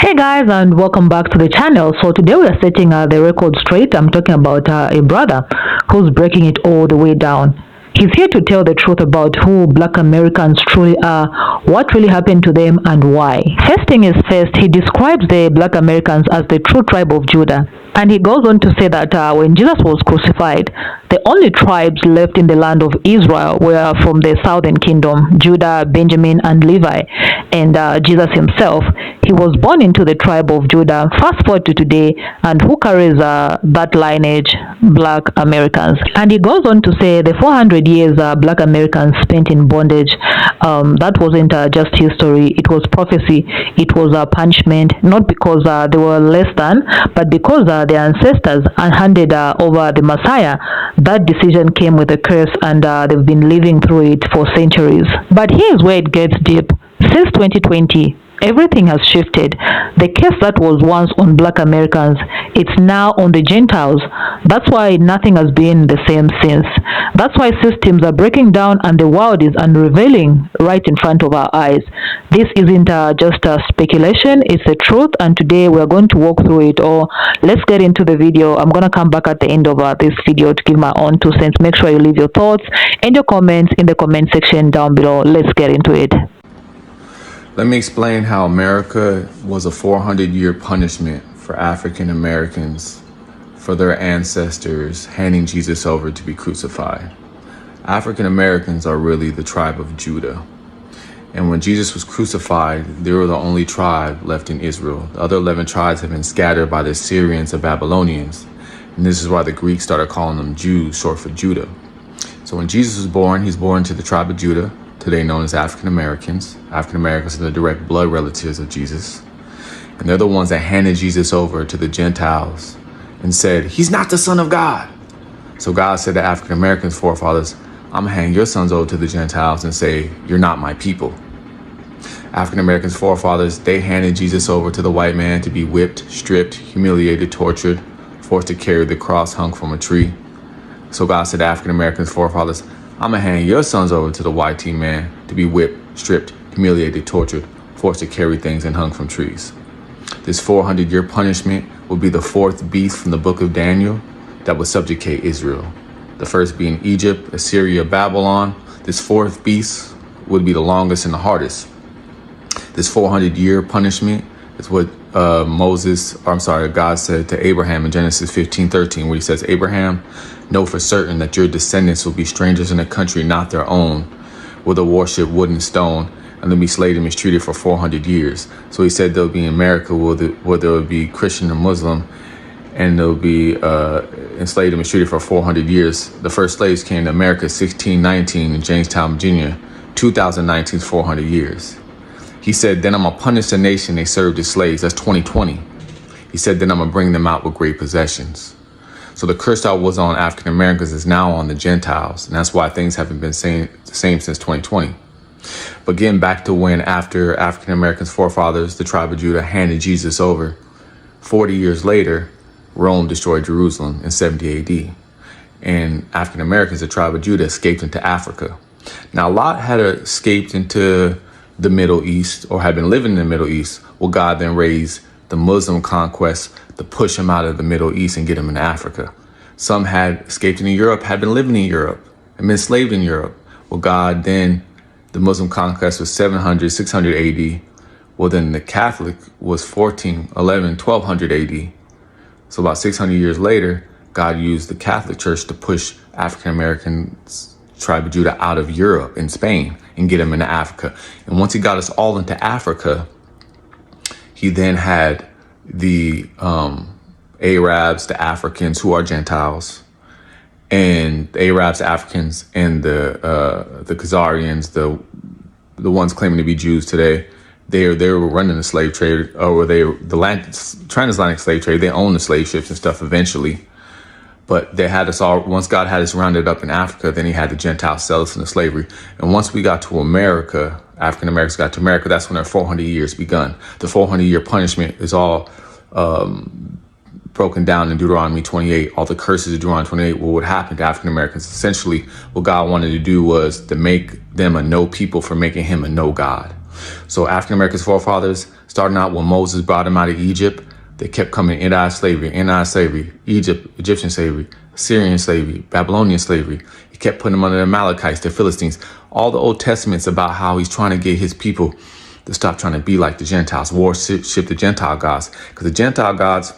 Hey guys, and welcome back to the channel. So today we are setting the record straight. I'm talking about a brother who's breaking it all the way down. He's here to tell the truth about who Black Americans truly are, what really happened to them, and why. First thing is first, he describes the Black Americans as the true tribe of Judah. And he goes on to say that when Jesus was crucified, the only tribes left in the land of Israel were from the southern kingdom, Judah, Benjamin, and Levi. And Jesus himself, he was born into the tribe of Judah. Fast forward to today, and who carries that lineage? Black Americans. And he goes on to say the 400 years Black Americans spent in bondage, that wasn't just history, it was prophecy, it was a punishment, not because they were less than, but because their ancestors handed over the Messiah. That decision came with a curse, and they've been living through it for centuries. But here's where it gets deep. Since 2020, everything has shifted. The curse that was once on Black Americans, it's now on the Gentiles. That's why nothing has been the same since. That's why systems are breaking down and the world is unrevealing right in front of our eyes. This isn't just a speculation, it's the truth, and today we're going to walk through it all. Let's get into the video. I'm going to come back at the end of this video to give my own 2 cents. Make sure you leave your thoughts and your comments in the comment section down below. Let's get into it. Let me explain how America was a 400-year punishment for African Americans for their ancestors handing Jesus over to be crucified. African Americans are really the tribe of Judah. And when Jesus was crucified, they were the only tribe left in Israel. The other 11 tribes have been scattered by the Assyrians and Babylonians. And this is why the Greeks started calling them Jews, short for Judah. So when Jesus was born, he's born to the tribe of Judah, today known as African Americans. African Americans are the direct blood relatives of Jesus. And they're the ones that handed Jesus over to the Gentiles and said, he's not the Son of God. So God said to African Americans forefathers, I'm gonna hang your sons over to the Gentiles and say, you're not my people. African Americans forefathers, they handed Jesus over to the white man to be whipped, stripped, humiliated, tortured, forced to carry the cross hung from a tree. So God said to African Americans forefathers, I'm gonna hand your sons over to the white man to be whipped, stripped, humiliated, tortured, forced to carry things and hung from trees. This 400-year punishment will be the 4th beast from the book of Daniel that would subjugate Israel. The first being Egypt, Assyria, Babylon. This 4th beast would be the longest and the hardest. This 400-year punishment is what God said to Abraham in Genesis 15:13, where he says, Abraham, know for certain that your descendants will be strangers in a country not their own, where they worship wood and stone, and they'll be enslaved and mistreated for 400 years. So he said they'll be in America where there will be Christian or Muslim, and they'll be enslaved and mistreated for 400 years. The first slaves came to America 1619 in Jamestown, Virginia. 2019 is 400 years. He said, then I'm going to punish the nation they served as slaves. That's 2020. He said, then I'm going to bring them out with great possessions. So the curse that was on African Americans is now on the Gentiles. And that's why things haven't been the same since 2020. But getting back to when after African Americans forefathers, the tribe of Judah, handed Jesus over, 40 years later, Rome destroyed Jerusalem in 70 AD. And African Americans, the tribe of Judah, escaped into Africa. Now, Lot had escaped into the Middle East, or had been living in the Middle East. Well, God then raised the Muslim conquest to push him out of the Middle East and get him into Africa. Some had escaped into Europe, had been living in Europe, and been enslaved in Europe. Well, God then, the Muslim conquest was 700, 600 AD. Well, then the Catholic was 1200 AD. So about 600 years later, God used the Catholic Church to push African Americans, tribe of Judah, out of Europe and Spain and get them into Africa. And once he got us all into Africa, he then had the Arabs, the Africans, who are Gentiles, and the Arabs, the Africans, and the Khazarians, the ones claiming to be Jews today. They were running the slave trade, or transatlantic slave trade. They owned the slave ships and stuff eventually. But they had us all, once God had us rounded up in Africa, then he had the Gentiles sell us into slavery. And once we got to America, African Americans got to America, that's when our 400 years begun. The 400-year punishment is all broken down in Deuteronomy 28. All the curses of Deuteronomy 28, what would happen to African Americans. Essentially, what God wanted to do was to make them a no people for making him a no God. So African Americans forefathers, starting out when Moses brought them out of Egypt, they kept coming in slavery, Egypt, Egyptian slavery, Syrian slavery, Babylonian slavery. He kept putting them under the Amalekites, the Philistines. All the Old Testaments about how he's trying to get his people to stop trying to be like the Gentiles, worship the Gentile gods. Because the Gentile gods,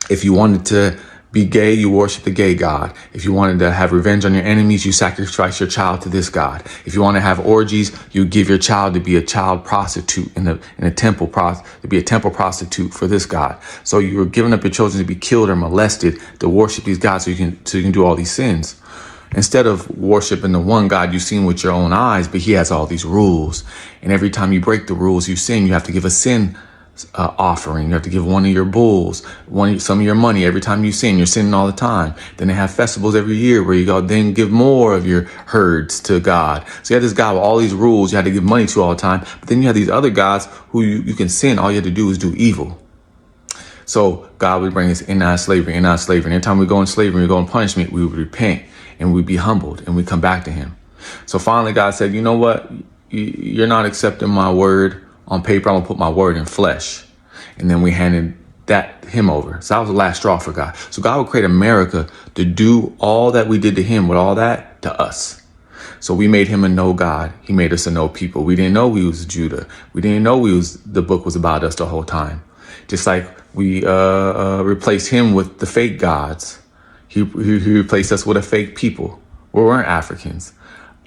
if you wanted to be gay, you worship the gay god. If you wanted to have revenge on your enemies, you sacrifice your child to this god. If you want to have orgies, you give your child to be a child prostitute in a temple to be a temple prostitute for this god. So you were giving up your children to be killed or molested to worship these gods so you can do all these sins. Instead of worshiping the one God you've seen with your own eyes, but he has all these rules. And every time you break the rules, you sin, you have to give a sin offering. You have to give one of your bulls, some of your money. Every time you sin, you're sinning all the time. Then they have festivals every year where you go, then give more of your herds to God. So you had this God with all these rules you had to give money to all the time. But then you have these other gods who you can sin. All you have to do is do evil. So God would bring us in our slavery. And every time we go in slavery, we go in punishment, we would repent and we'd be humbled and we come back to him. So finally, God said, you know what? You're not accepting my word on paper. I'm gonna put my word in flesh. And then we handed him over. So that was the last straw for God. So God would create America to do all that we did to him with all that to us. So we made him a no God. He made us a no people. We didn't know we was Judah. We didn't know the book was about us the whole time. Just like we replaced him with the fake gods. He replaced us with a fake people. We weren't Africans.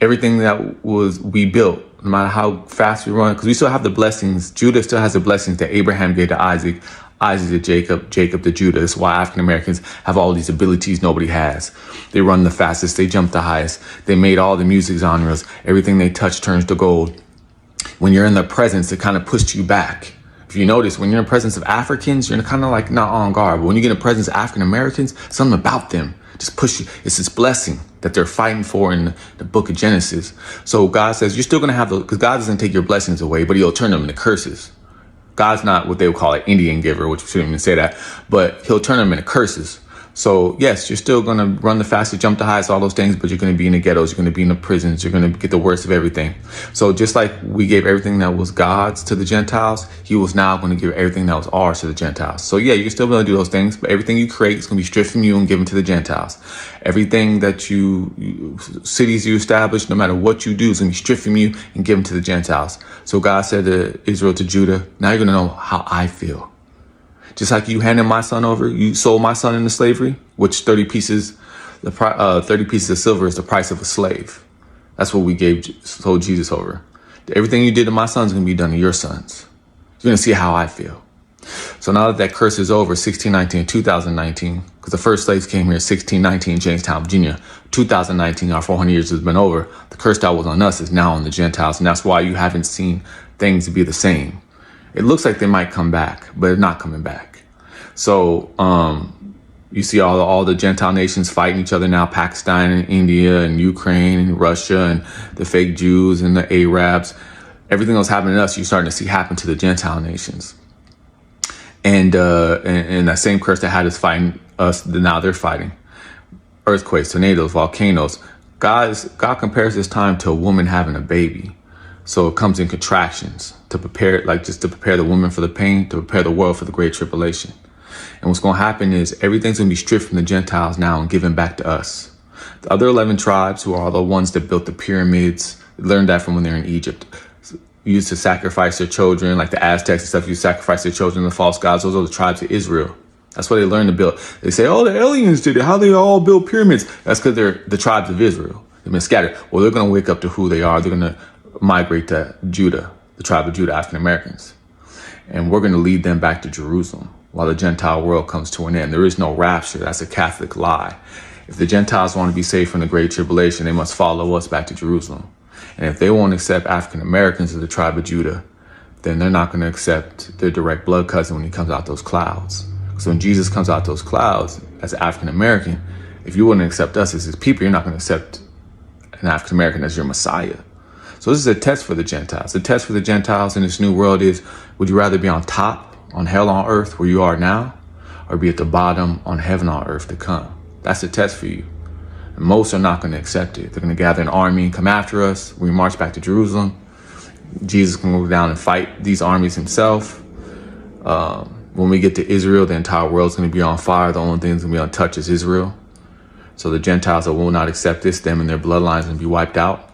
Everything that we built, no matter how fast we run, because we still have the blessings. Judah still has the blessings that Abraham gave to Isaac, Isaac to Jacob, Jacob to Judah. That's why African Americans have all these abilities nobody has. They run the fastest. They jump the highest. They made all the music genres. Everything they touch turns to gold. When you're in their presence, it kind of pushed you back. If you notice, when you're in the presence of Africans, you're kind of like not on guard. But when you get in the presence of African Americans, something about them just push you. It's this blessing that they're fighting for in the book of Genesis. So God says you're still going to have those, because God doesn't take your blessings away, but he'll turn them into curses. God's not what they would call an Indian giver, which we shouldn't even say that, but he'll turn them into curses. So yes, you're still going to run the fastest, jump the highest, all those things, but you're going to be in the ghettos, you're going to be in the prisons, you're going to get the worst of everything. So just like we gave everything that was God's to the Gentiles, he was now going to give everything that was ours to the Gentiles. So yeah, you're still going to do those things, but everything you create is going to be stripped from you and given to the Gentiles. Everything that cities you establish, no matter what you do, is going to be stripped from you and given to the Gentiles. So God said to Israel, to Judah, now you're going to know how I feel. Just like you handed my son over, you sold my son into slavery, which 30 pieces of silver is the price of a slave. That's what we sold Jesus over. Everything you did to my son is going to be done to your sons. You're going to see how I feel. So now that curse is over, 1619, 2019, because the first slaves came here in 1619, Jamestown, Virginia. 2019, our 400 years has been over. The curse that was on us is now on the Gentiles, and that's why you haven't seen things be the same. It looks like they might come back, but they're not coming back. So you see all the Gentile nations fighting each other now, Pakistan and India and Ukraine and Russia and the fake Jews and the Arabs. Everything that's happening to us, you're starting to see happen to the Gentile nations. And that same curse that had us fighting us, now they're fighting. Earthquakes, tornadoes, volcanoes. God compares this time to a woman having a baby. So it comes in contractions to prepare the woman for the pain, to prepare the world for the great tribulation. And what's going to happen is everything's going to be stripped from the Gentiles now and given back to us. The other 11 tribes, who are the ones that built the pyramids, learned that from when they're in Egypt. Used to sacrifice their children, like the Aztecs and stuff, used to sacrifice their children to false gods. Those are the tribes of Israel. That's what they learned to build. They say, oh, the aliens did it. How they all build pyramids? That's because they're the tribes of Israel. They've been scattered. Well, they're going to wake up to who they are. They're going to migrate to Judah, the tribe of Judah, African Americans. And we're going to lead them back to Jerusalem while the Gentile world comes to an end. There is no rapture. That's a Catholic lie. If the Gentiles want to be saved from the great tribulation, they must follow us back to Jerusalem. And if they won't accept African Americans as the tribe of Judah, then they're not going to accept their direct blood cousin when he comes out those clouds. So when Jesus comes out those clouds as African American, if you wouldn't accept us as his people, you're not going to accept an African American as your Messiah. So this is a test for the Gentiles. The test for the Gentiles in this new world is, would you rather be on top, on hell on earth where you are now, or be at the bottom on heaven on earth to come? That's the test for you. And most are not going to accept it. They're going to gather an army and come after us. We march back to Jerusalem. Jesus can go down and fight these armies himself. When we get to Israel, the entire world's going to be on fire. The only thing that's going to be untouched is Israel. So the Gentiles that will not accept this, them and their bloodlines, going to be wiped out.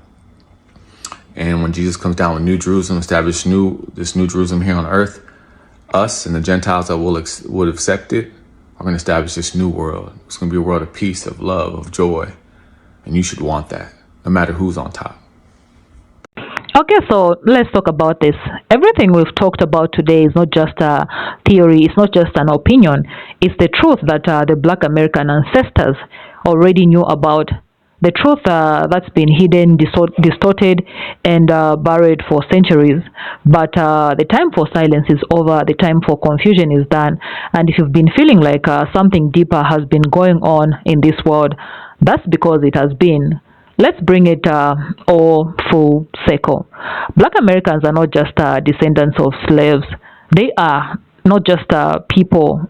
And when Jesus comes down with New Jerusalem, establish this New Jerusalem here on earth, us and the Gentiles that would accept it are going to establish this new world. It's going to be a world of peace, of love, of joy. And you should want that, no matter who's on top. Okay, so let's talk about this. Everything we've talked about today is not just a theory, it's not just an opinion. It's the truth that the Black American ancestors already knew about. The truth that's been hidden, distorted, and buried for centuries. But the time for silence is over, the time for confusion is done. And if you've been feeling like something deeper has been going on in this world, that's because it has been. Let's bring it all full circle. Black Americans are not just descendants of slaves. They are not just a people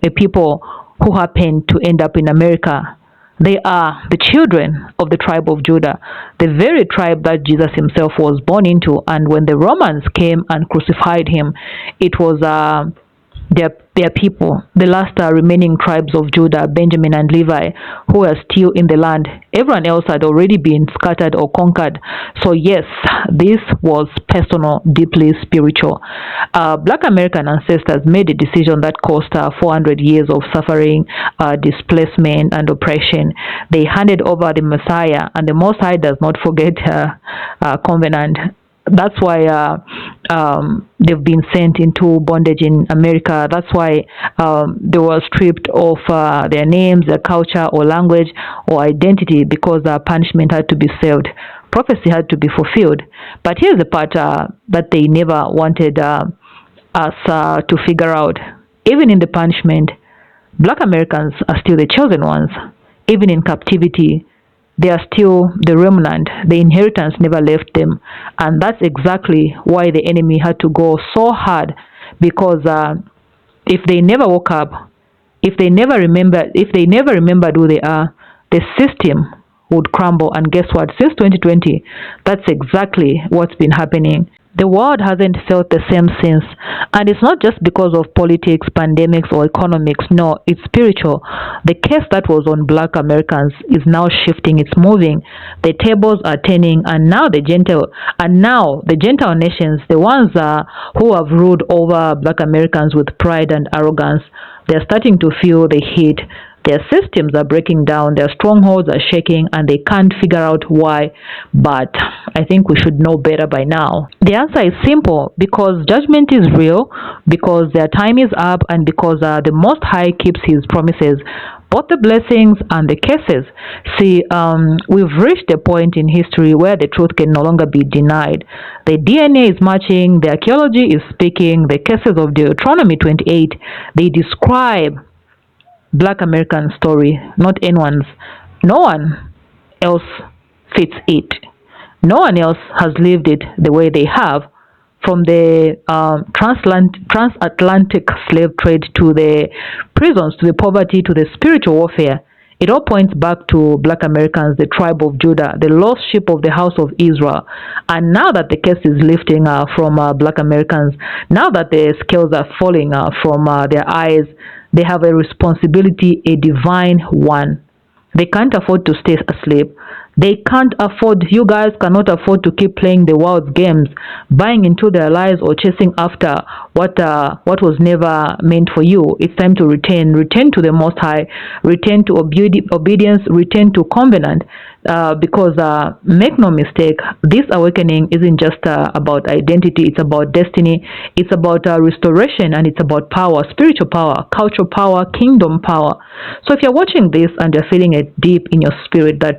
who happen to end up in America. They are the children of the tribe of Judah, the very tribe that Jesus himself was born into. And when the Romans came and crucified him, it was their people, the last remaining tribes of Judah, Benjamin and Levi, who were still in the land. Everyone else had already been scattered or conquered. So yes, this was personal, deeply spiritual. Black American ancestors made a decision that cost 400 years of suffering, displacement, and oppression. They handed over the Messiah, and the Most High does not forget covenant. That's why they've been sent into bondage in America. That's why they were stripped of their names, their culture, or language, or identity, because punishment had to be served. Prophecy had to be fulfilled. But here's the part that they never wanted us to figure out. Even in the punishment, Black Americans are still the chosen ones. Even in captivity, they are still the remnant. The inheritance never left them. And that's exactly why the enemy had to go so hard, because if they never woke up, if they never remembered who they are, the system would crumble. And guess what? Since 2020, that's exactly what's been happening. The world hasn't felt the same since. And it's not just because of politics, pandemics, or economics. No, it's spiritual. The curse that was on Black Americans is now shifting. It's moving. The tables are turning, and now the Gentile nations, the ones who have ruled over Black Americans with pride and arrogance, they're starting to feel the heat. Their systems are breaking down, their strongholds are shaking, and they can't figure out why. But I think we should know better by now. The answer is simple: because judgment is real, because their time is up, and because the Most High keeps his promises, both the blessings and the curses. See, we've reached a point in history where the truth can no longer be denied. The DNA is matching, the archaeology is speaking, the curses of Deuteronomy 28, they describe Black American story, not anyone's. No one else fits it. No one else has lived it the way they have, from the transatlantic slave trade to the prisons, to the poverty, to the spiritual warfare. It all points back to Black Americans, the tribe of Judah, the lost sheep of the house of Israel. And now that the curse is lifting from Black Americans, now that the scales are falling from their eyes, they have a responsibility, a divine one. They can't afford to stay asleep. They can't afford, you guys cannot afford to keep playing the world's games, buying into their lies or chasing after what was never meant for you. It's time to return to the Most High, return to obedience, return to covenant. Because make no mistake, this awakening isn't just about identity, it's about destiny, it's about restoration, and it's about power, spiritual power, cultural power, kingdom power. So if you're watching this and you're feeling it deep in your spirit, that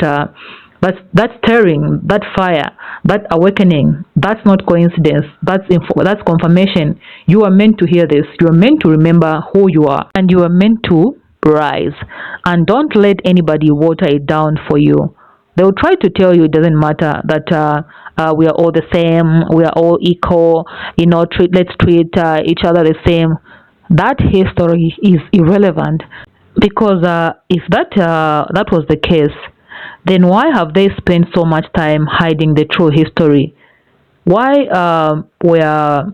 stirring, that fire, that awakening, that's not coincidence, that's confirmation. You are meant to hear this. You are meant to remember who you are, and you are meant to rise. And don't let anybody water it down for you. They will try to tell you it doesn't matter, that we are all the same, we are all equal, let's treat each other the same. That history is irrelevant, because if that was the case, then why have they spent so much time hiding the true history? Why were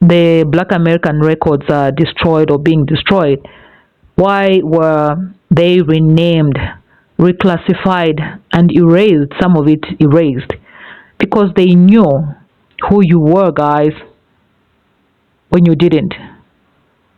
the Black American records destroyed or being destroyed? Why were they renamed, reclassified, and erased? Some of it erased because they knew who you were, guys, when you didn't.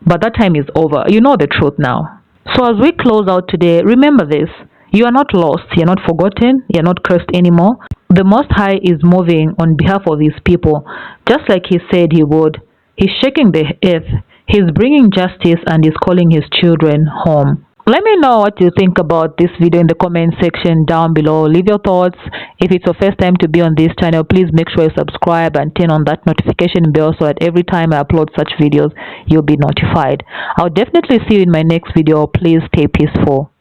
But that time is over. You know the truth now. So as we close out today, remember this. You are not lost. You're not forgotten. You're not cursed anymore. The Most High is moving on behalf of His people, just like He said He would. He's shaking the earth. He's bringing justice and He's calling His children home. Let me know what you think about this video in the comment section down below. Leave your thoughts. If it's your first time to be on this channel, please make sure you subscribe and turn on that notification bell so that every time I upload such videos, you'll be notified. I'll definitely see you in my next video. Please stay peaceful.